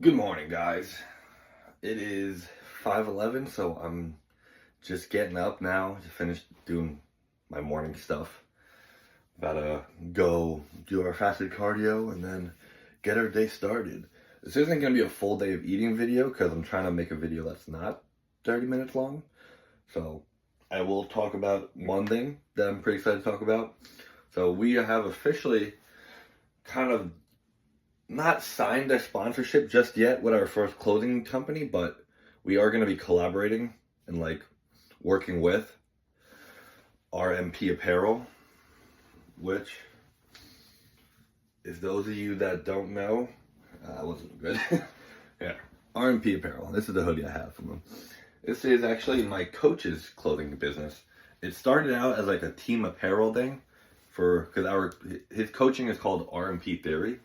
Good morning, guys. It is 5:11, so I'm just getting up now. Just finished doing my morning stuff. About to go do our fasted cardio and then get our day started. This isn't going to be a full day of eating video because I'm trying to make a video that's not 30 minutes long. So I will talk about one thing that I'm pretty excited to talk about. So we have officially kind of not signed a sponsorship just yet with our first clothing company, but we are going to be collaborating and working with RMP Apparel, which, if those of you that don't know, wasn't good. Yeah, RMP Apparel. This is the hoodie I have from them. This is actually my coach's clothing business. It started out as like a team apparel thing because his coaching is called RMP Theory,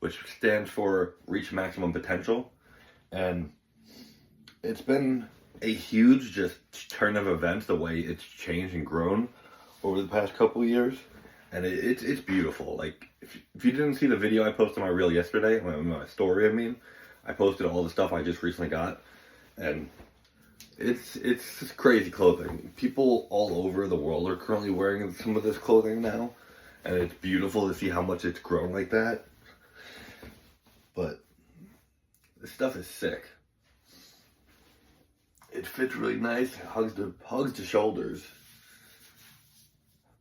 which stands for Reach Maximum Potential. And it's been a huge just turn of events, the way it's changed and grown over the past couple of years. And it's beautiful. Like, if you didn't see the video I posted on my reel yesterday, my story, I posted all the stuff I just recently got. And it's just crazy clothing. People all over the world are currently wearing some of this clothing now. And it's beautiful to see how much it's grown like that. But this stuff is sick. It fits really nice. It hugs the shoulders.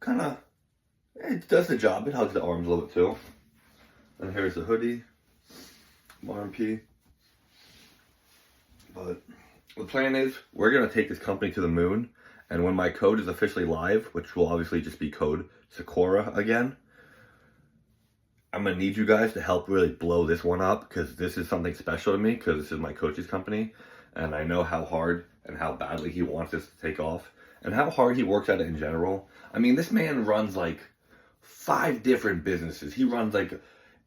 It does the job. It hugs the arms a little bit too. And here's the hoodie, RMP. But the plan is we're gonna take this company to the moon. And when my code is officially live, which will obviously just be code SYKORA again, I'm going to need you guys to help really blow this one up, because this is something special to me, because this is my coach's company, and I know how hard and how badly he wants this to take off, and how hard he works at it in general. This man runs 5 different businesses. He runs a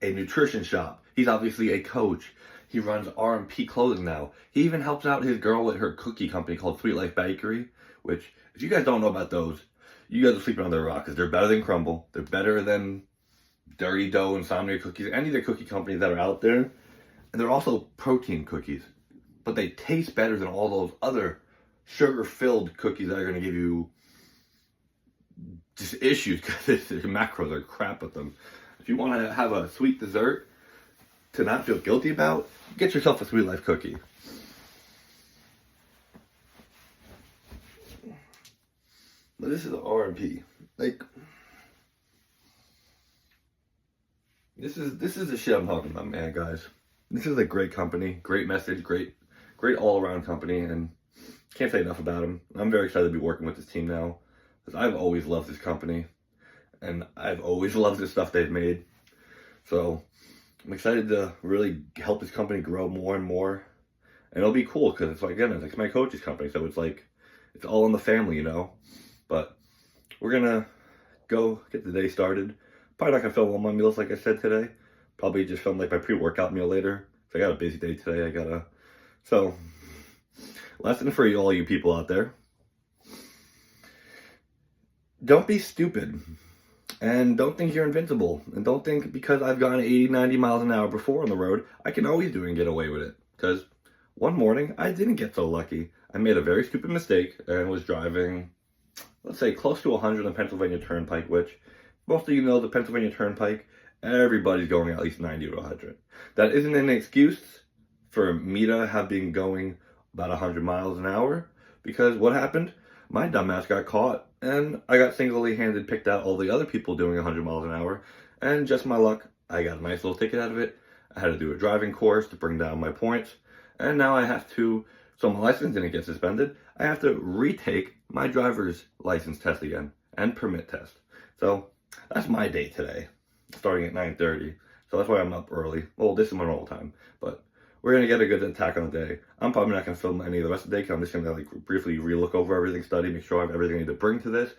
nutrition shop. He's obviously a coach. He runs RMP clothing now. He even helps out his girl with her cookie company called Sweet Life Bakery, which, if you guys don't know about those, you guys are sleeping on their rock, because they're better than Crumble. They're better than Dirty Dough, Insomnia cookies, any of the cookie companies that are out there. And they're also protein cookies, but they taste better than all those other sugar-filled cookies that are going to give you just issues because their macros are crap with them. If you want to have a sweet dessert to not feel guilty about, get yourself a Sweet Life cookie. But this is the RMP. This is the shit I'm talking about, man, guys. This is a great company, great message, great all-around company, and can't say enough about them. I'm very excited to be working with this team now, because I've always loved this company, and I've always loved the stuff they've made. So I'm excited to really help this company grow more and more, and it'll be cool because it's my coach's company, so it's all in the family, But we're gonna go get the day started. Probably not gonna film all my meals like I said today. Probably just film my pre-workout meal later. So I got a busy day today. So, lesson for all you people out there. Don't be stupid. And don't think you're invincible. And don't think because I've gone 80, 90 miles an hour before on the road, I can always do it and get away with it. Because one morning, I didn't get so lucky. I made a very stupid mistake and was driving, let's say, close to 100 on Pennsylvania Turnpike, which most of you know the Pennsylvania Turnpike, everybody's going at least 90 to 100. That isn't an excuse for me to have been going about 100 miles an hour, because what happened? My dumbass got caught, and I got single-handed picked out all the other people doing 100 miles an hour, and just my luck, I got a nice little ticket out of it. I had to do a driving course to bring down my points, and now I have to, so my license didn't get suspended, I have to retake my driver's license test again, and permit test. So that's my day today, starting at 9:30. So that's why I'm up early. Well, this is my normal time, but we're going to get a good attack on the day. I'm probably not going to film any of the rest of the day, because I'm just going to briefly relook over everything, study, make sure I have everything I need to bring to this.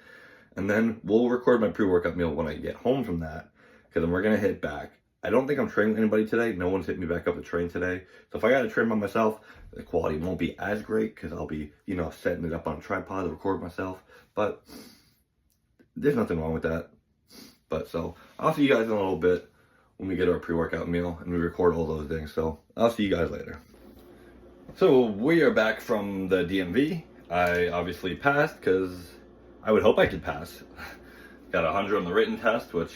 And then we'll record my pre-workout meal when I get home from that, because then we're going to hit back. I don't think I'm training anybody today. No one's hit me back up to train today. So if I got to train by myself, the quality won't be as great, because I'll be, setting it up on a tripod to record myself. But there's nothing wrong with that. But so I'll see you guys in a little bit when we get our pre-workout meal and we record all those things. So I'll see you guys later. So we are back from the DMV. I obviously passed because I would hope I could pass. Got 100 on the written test, which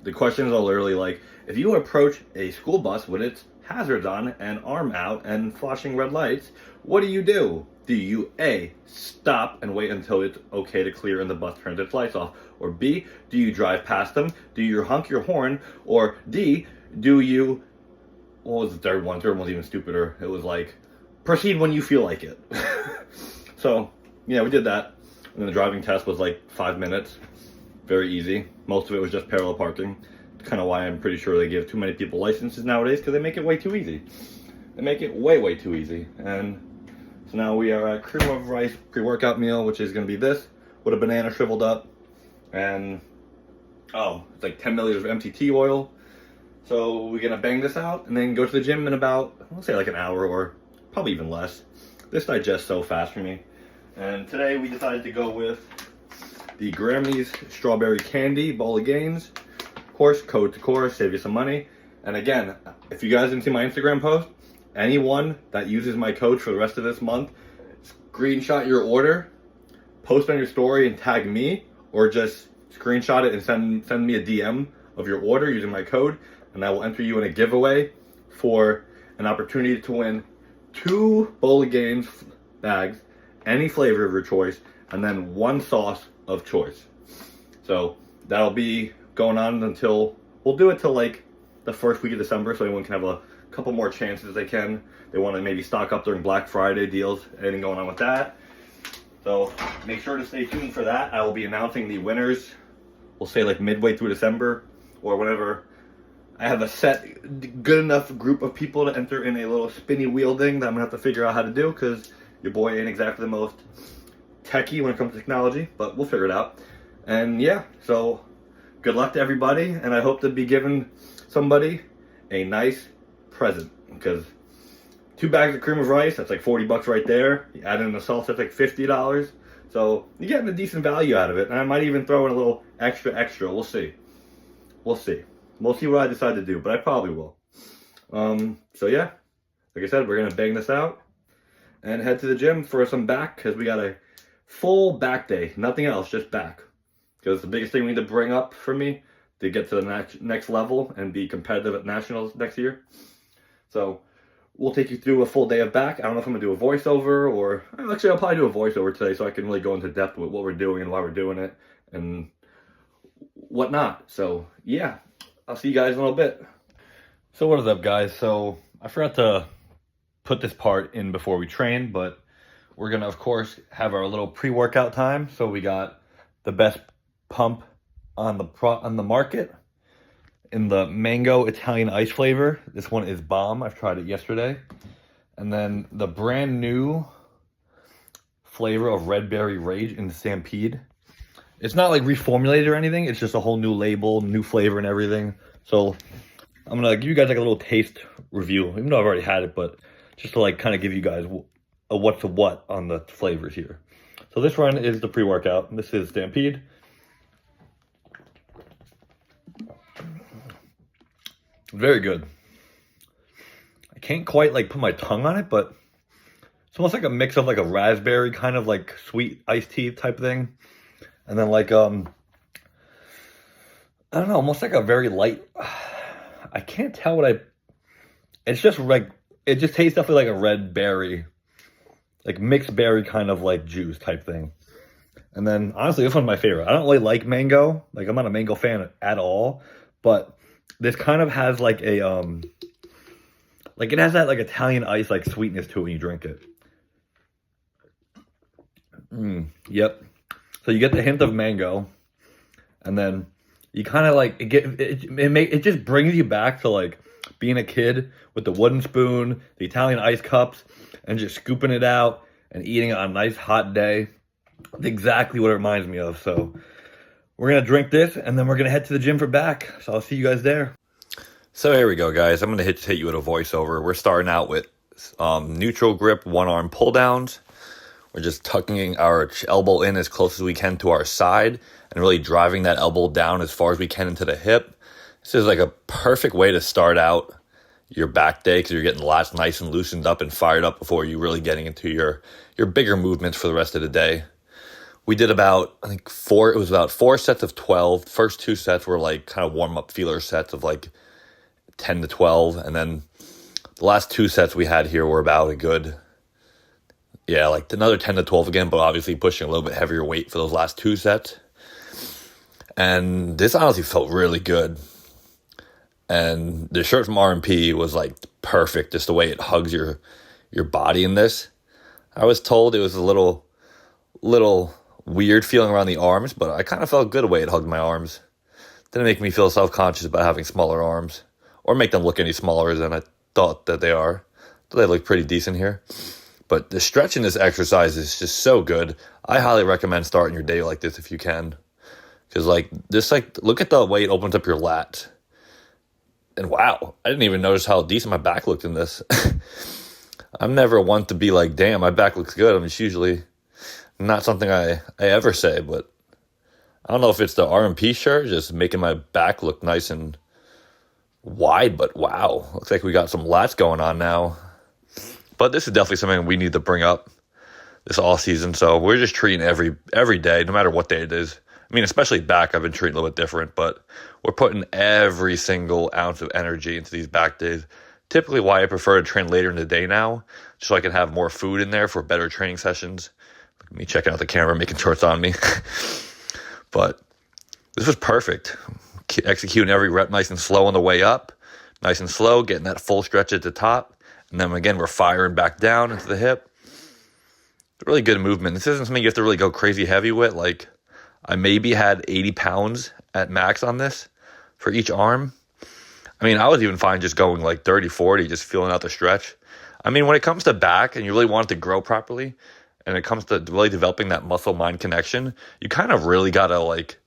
the questions are literally like, if you approach a school bus with its hazards on and arm out and flashing red lights, what do? Do you A, stop and wait until it's okay to clear and the bus turns its lights off? Or B, do you drive past them? Do you honk your horn? Or D, do you, what was the third one? The third one was even stupider. It was like, proceed when you feel like it. So, yeah, we did that. And the driving test was like 5 minutes. Very easy. Most of it was just parallel parking. Kind of why I'm pretty sure they give too many people licenses nowadays, because they make it way too easy. They make it way too easy. And so now we are at cream of rice pre-workout meal, which is going to be this with a banana shriveled up, and it's like 10 milliliters of MCT oil. So we're going to bang this out and then go to the gym in about, I'll say like an hour or probably even less. This digests so fast for me. And today we decided to go with the Grammys Strawberry Candy Ball of Gains. Of course, code SYKORA, save you some money. And again, if you guys didn't see my Instagram post, anyone that uses my code for the rest of this month, screenshot your order, post on your story and tag me, or just screenshot it and send me a DM of your order using my code, and I will enter you in a giveaway for an opportunity to win 2 Bowl of Games bags, any flavor of your choice, and then 1 sauce of choice. So that'll be going on until, we'll do it till like the first week of December, so anyone can have a couple more chances they can. They want to maybe stock up during Black Friday deals, anything going on with that. So make sure to stay tuned for that. I will be announcing the winners, we'll say like midway through December, or whenever I have a set good enough group of people to enter in a little spinny wheel thing that I'm gonna have to figure out how to do, because your boy ain't exactly the most techie when it comes to technology, but we'll figure it out. And yeah, so good luck to everybody, and I hope to be giving somebody a nice present, because 2 bags of cream of rice, that's like 40 bucks right there. You add in the sauce, that's like $50. So you're getting a decent value out of it. And I might even throw in a little extra. We'll see. We'll see what I decide to do, but I probably will. So yeah, like I said, we're gonna bang this out and head to the gym for some back, because we got a full back day. Nothing else, just back. Because the biggest thing we need to bring up for me to get to the next level and be competitive at nationals next year. So we'll take you through a full day of back. I don't know if I'm going to do a voiceover, or actually I'll probably do a voiceover today so I can really go into depth with what we're doing and why we're doing it and whatnot. So yeah, I'll see you guys in a little bit. So what is up, guys? So I forgot to put this part in before we train, but we're going to, of course, have our little pre-workout time. So we got the best pump on the market in the mango Italian ice flavor. This one is bomb. I've tried it yesterday. And then the brand new flavor of Red Berry Rage in Stampede. It's not like reformulated or anything. It's just a whole new label, new flavor and everything. So I'm going to give you guys like a little taste review, even though I've already had it, but just to like kind of give you guys a what's a what on the flavors here. So this one is the pre-workout. This is Stampede. Very good. I can't quite like put my tongue on it, but it's almost like a mix of like a raspberry kind of like sweet iced tea type thing. And then like, I don't know, almost like a very light, I can't tell what it's just like, it just tastes definitely like a red berry, like mixed berry kind of like juice type thing. And then honestly, this one's my favorite. I don't really like mango. Like I'm not a mango fan at all, but this kind of has like a, like it has that like Italian ice like sweetness to it when you drink it. Yep. So you get the hint of mango, and then you kind of like it just brings you back to like being a kid with the wooden spoon, the Italian ice cups, and just scooping it out and eating it on a nice hot day. That's exactly what it reminds me of. So we're going to drink this, and then we're going to head to the gym for back. So I'll see you guys there. So here we go, guys. I'm going to hit you with a voiceover. We're starting out with neutral grip, one-arm pull-downs. We're just tucking our elbow in as close as we can to our side and really driving that elbow down as far as we can into the hip. This is like a perfect way to start out your back day because you're getting the lats nice and loosened up and fired up before you really getting into your bigger movements for the rest of the day. We did about, I think, it was about 4 sets of 12. First 2 sets were like kind of warm-up feeler sets of like 10 to 12. And then the last 2 sets we had here were about a good, like another 10 to 12 again, but obviously pushing a little bit heavier weight for those last 2 sets. And this honestly felt really good. And the shirt from RMP was like perfect, just the way it hugs your body in this. I was told it was a little weird feeling around the arms, but I kind of felt good the way it hugged my arms. Didn't make me feel self-conscious about having smaller arms or make them look any smaller than I thought that they are. They look pretty decent here. But the stretch in this exercise is just so good. I highly recommend starting your day like this if you can. Because look at the way it opens up your lats. And wow, I didn't even notice how decent my back looked in this. I'm never one to be like, damn, my back looks good. I mean, it's usually not something I ever say, but I don't know if it's the RMP shirt just making my back look nice and wide, but wow, looks like we got some lats going on now. But this is definitely something we need to bring up this all season, so we're just treating every day, no matter what day it is. I mean, especially back, I've been treating a little bit different, but we're putting every single ounce of energy into these back days. Typically why I prefer to train later in the day now, so I can have more food in there for better training sessions. Look at me checking out the camera, making sure it's on me. But this was perfect. Executing every rep nice and slow on the way up, nice and slow, getting that full stretch at the top. And then again, we're firing back down into the hip. It's really good movement. This isn't something you have to really go crazy heavy with. Like, I maybe had 80 pounds at max on this for each arm. I mean, I was even fine just going like 30, 40, just feeling out the stretch. I mean, when it comes to back and you really want it to grow properly, and it comes to really developing that muscle-mind connection, you kind of really got to like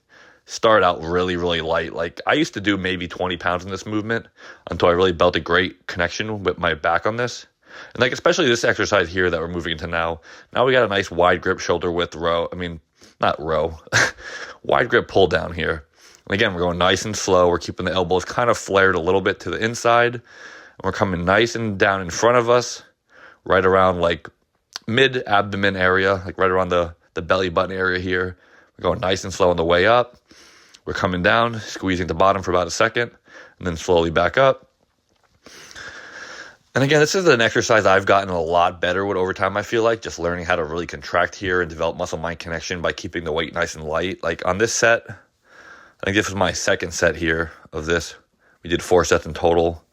start out really, really light. Like, I used to do maybe 20 pounds in this movement until I really built a great connection with my back on this. And like, especially this exercise here that we're moving into now. Now we got a nice wide grip shoulder width row. I mean, not row, wide grip pull down here. And again, we're going nice and slow. We're keeping the elbows kind of flared a little bit to the inside. And we're coming nice and down in front of us, right around like mid-abdomen area, like right around the belly button area here. We're going nice and slow on the way up. We're coming down, squeezing the bottom for about a second, and then slowly back up. And again, this is an exercise I've gotten a lot better with over time, I feel like, just learning how to really contract here and develop muscle-mind connection by keeping the weight nice and light. Like on this set, I think this was my second set here of this. We did 4 sets in total.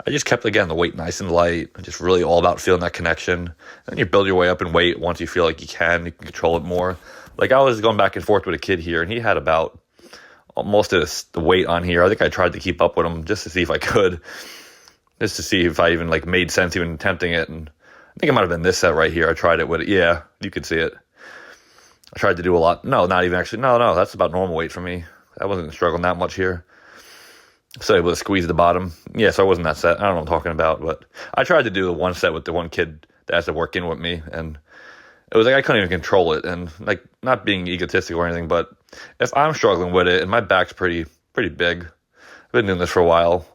I just kept, again, the weight nice and light, just really all about feeling that connection. And then you build your way up in weight once you feel like you can control it more. Like I was going back and forth with a kid here, and he had about most of the weight on here. I think I tried to keep up with him just to see if I could. Just to see if I even like made sense even attempting it. And I think it might have been this set right here. I tried it with it. Yeah, you could see it. I tried to do a lot. No, not even actually. No, that's about normal weight for me. I wasn't struggling that much here. So able to squeeze the bottom. Yeah, so I wasn't that set. I don't know what I'm talking about. But I tried to do the one set with the one kid that has to work in with me. And it was like I couldn't even control it. And like not being egotistical or anything, but if I'm struggling with it and my back's pretty big, I've been doing this for a while.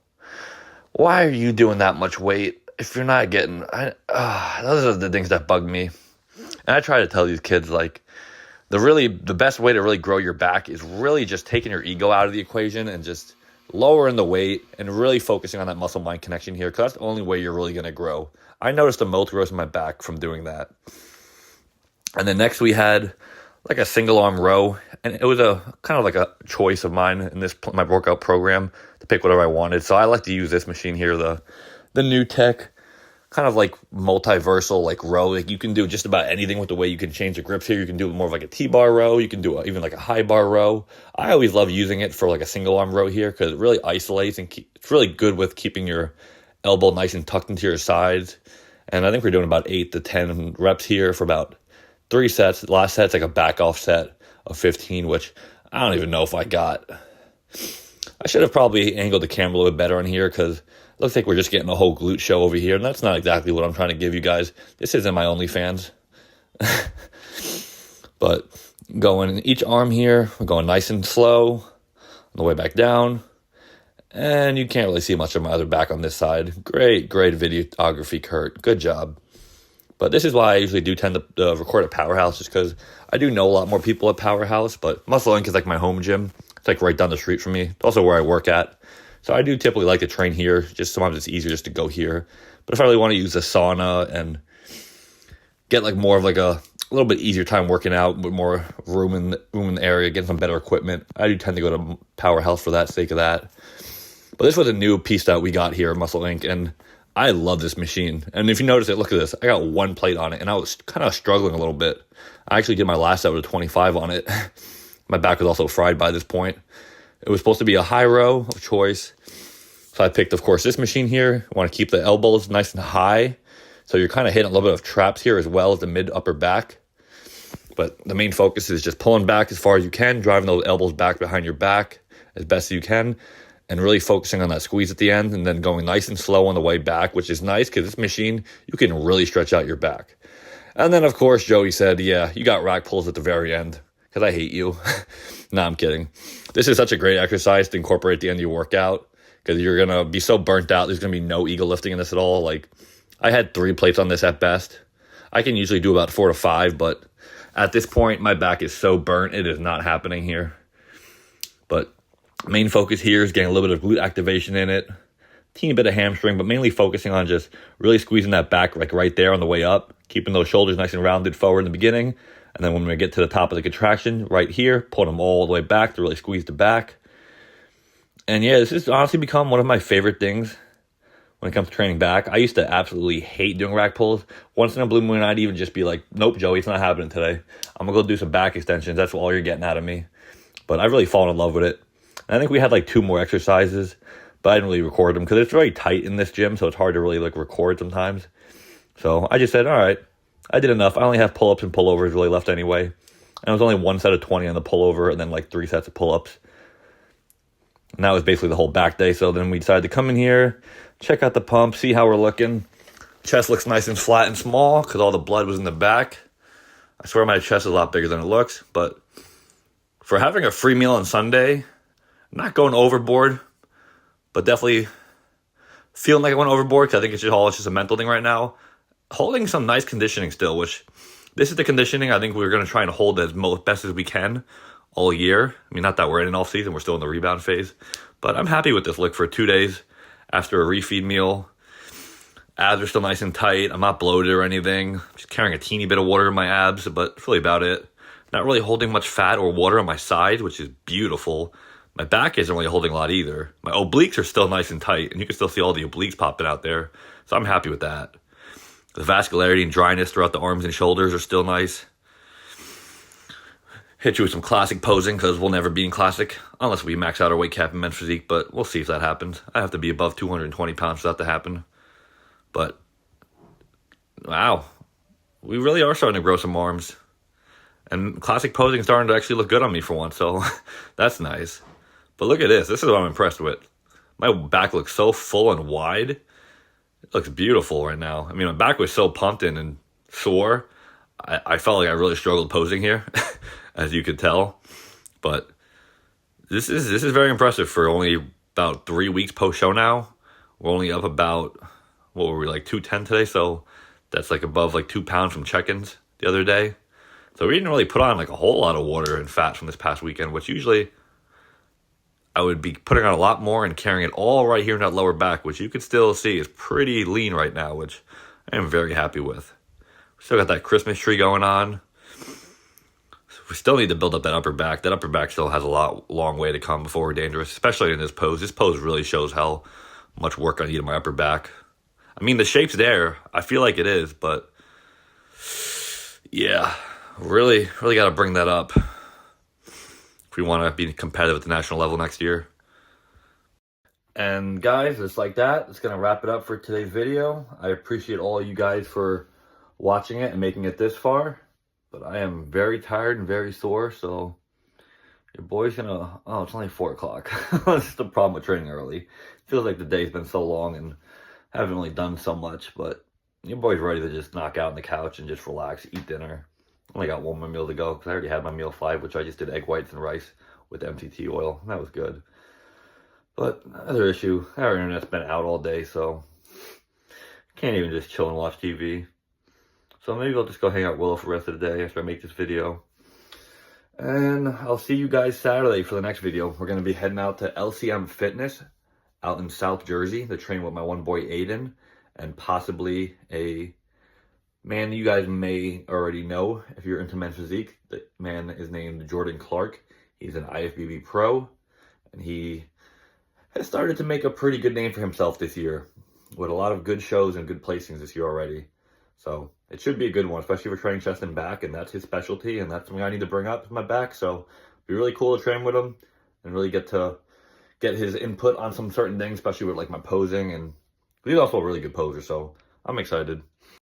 Why are you doing that much weight if you're not getting... those are the things that bug me. And I try to tell these kids, like, the best way to really grow your back is really just taking your ego out of the equation and just lowering the weight and really focusing on that muscle-mind connection here, because that's the only way you're really going to grow. I noticed the most growth in my back from doing that. And then next we had like a single arm row, and it was a kind of like a choice of mine in my workout program to pick whatever I wanted. So I like to use this machine here, the new tech, kind of like multiversal like row. Like you can do just about anything with the way you can change the grips here. You can do more of like a T-bar row. You can do even like a high bar row. I always love using it for like a single arm row here because it really isolates and it's really good with keeping your elbow nice and tucked into your sides. And I think we're doing about 8 to 10 reps here for about 3 sets. The last set's like a back off set of 15, which I don't even know if I got. I should have probably angled the camera a little bit better on here because it looks like we're just getting a whole glute show over here, and that's not exactly what I'm trying to give you guys. This isn't my OnlyFans. But going in each arm here, we're going nice and slow on the way back down. And you can't really see much of my other back on this side. Great videography, Kurt. Good job. But this is why I usually do tend to record at Powerhouse, just because I do know a lot more people at Powerhouse. But Muscle Inc. is like my home gym. It's like right down the street from me. It's also where I work at. So I do typically like to train here. Just sometimes it's easier just to go here. But if I really want to use a sauna and get like more of like a little bit easier time working out with more room in the area, getting some better equipment, I do tend to go to Powerhouse for that sake of that. But this was a new piece that we got here at Muscle Inc. And I love this machine. And if you notice it, look at this. I got one plate on it, and I was kind of struggling a little bit. I actually did my last set with a 25 on it. My back was also fried by this point. It was supposed to be a high row of choice. So I picked, of course, this machine here. I want to keep the elbows nice and high. So you're kind of hitting a little bit of traps here as well as the mid-upper back. But the main focus is just pulling back as far as you can, driving those elbows back behind your back as best as you can, and really focusing on that squeeze at the end, and then going nice and slow on the way back, which is nice because this machine, you can really stretch out your back. And then, of course, Joey said, yeah, you got rack pulls at the very end because I hate you. Nah, I'm kidding. This is such a great exercise to incorporate at the end of your workout because you're going to be so burnt out. There's going to be no ego lifting in this at all. Like, I had 3 plates on this at best. I can usually do about 4 to 5, but at this point, my back is so burnt, it is not happening here. But main focus here is getting a little bit of glute activation in it, teeny bit of hamstring, but mainly focusing on just really squeezing that back like right there on the way up, keeping those shoulders nice and rounded forward in the beginning, and then when we get to the top of the contraction right here, pull them all the way back to really squeeze the back. And yeah, this has honestly become one of my favorite things when it comes to training back. I used to absolutely hate doing rack pulls. Once in a blue moon, I'd even just be like, nope, Joey, it's not happening today. I'm going to go do some back extensions. That's all you're getting out of me. But I've really fallen in love with it. And I think we had like 2 more exercises, but I didn't really record them because it's very tight in this gym, so it's hard to really like record sometimes. So I just said, all right, I did enough. I only have pull-ups and pullovers really left anyway. And it was only 1 set of 20 on the pullover and then like 3 sets of pull-ups. And that was basically the whole back day. So then we decided to come in here, check out the pump, see how we're looking. Chest looks nice and flat and small because all the blood was in the back. I swear my chest is a lot bigger than it looks. But for having a free meal on Sunday, not going overboard, but definitely feeling like I went overboard because I think it's just a mental thing right now. Holding some nice conditioning still, which this is the conditioning I think we're going to try and hold as best as we can all year. I mean, not that we're in off season, we're still in the rebound phase, but I'm happy with this look for 2 days after a refeed meal. Abs are still nice and tight. I'm not bloated or anything. Just carrying a teeny bit of water in my abs, but that's really about it. Not really holding much fat or water on my sides, which is beautiful. My back isn't really holding a lot either. My obliques are still nice and tight, and you can still see all the obliques popping out there. So I'm happy with that. The vascularity and dryness throughout the arms and shoulders are still nice. Hit you with some classic posing because we'll never be in classic unless we max out our weight cap in men's physique, but we'll see if that happens. I have to be above 220 pounds for that to happen. But, wow, we really are starting to grow some arms. And classic posing is starting to actually look good on me for once, so that's nice. But look at this. This is what I'm impressed with. My back looks so full and wide. It looks beautiful right now. I mean, my back was so pumped in and sore. I felt like I really struggled posing here, as you could tell. But this is very impressive for only about 3 weeks post-show now. We're only up about, what were we, like 210 today? So that's like above like 2 pounds from check-ins the other day. So we didn't really put on like a whole lot of water and fat from this past weekend, which usually I would be putting on a lot more and carrying it all right here in that lower back, which you can still see is pretty lean right now, which I am very happy with. We still got that Christmas tree going on. We still need to build up that upper back. That upper back still has a long way to come before we're dangerous, especially in this pose. This pose really shows how much work I need in my upper back. I mean, the shape's there. I feel like it is, but yeah, really got to bring that up if we want to be competitive at the national level next year. And guys, just like that, it's going to wrap it up for today's video. I appreciate all you guys for watching it and making it this far. But I am very tired and very sore, so your boy's gonna, oh, it's only 4 o'clock. That's the problem with training early. Feels like the day's been so long and haven't really done so much, but your boy's ready to just knock out on the couch and just relax, eat dinner. Only got 1 more meal to go because I already had my meal 5, which I just did egg whites and rice with MCT oil. That was good. But another issue, our internet's been out all day, so can't even just chill and watch TV. So maybe I'll just go hang out with Willow for the rest of the day after I make this video. And I'll see you guys Saturday for the next video. We're going to be heading out to LCM Fitness out in South Jersey to train with my one boy Aiden and possibly a man you guys may already know if you're into men's physique. The man is named Jordan Clark. He's an IFBB pro, and he has started to make a pretty good name for himself this year with a lot of good shows and good placings this year already. So it should be a good one, especially for training chest and back, and that's his specialty, and that's something I need to bring up is my back. So it'd be really cool to train with him and really get his input on some certain things, especially with like my posing, and he's also a really good poser, so I'm excited.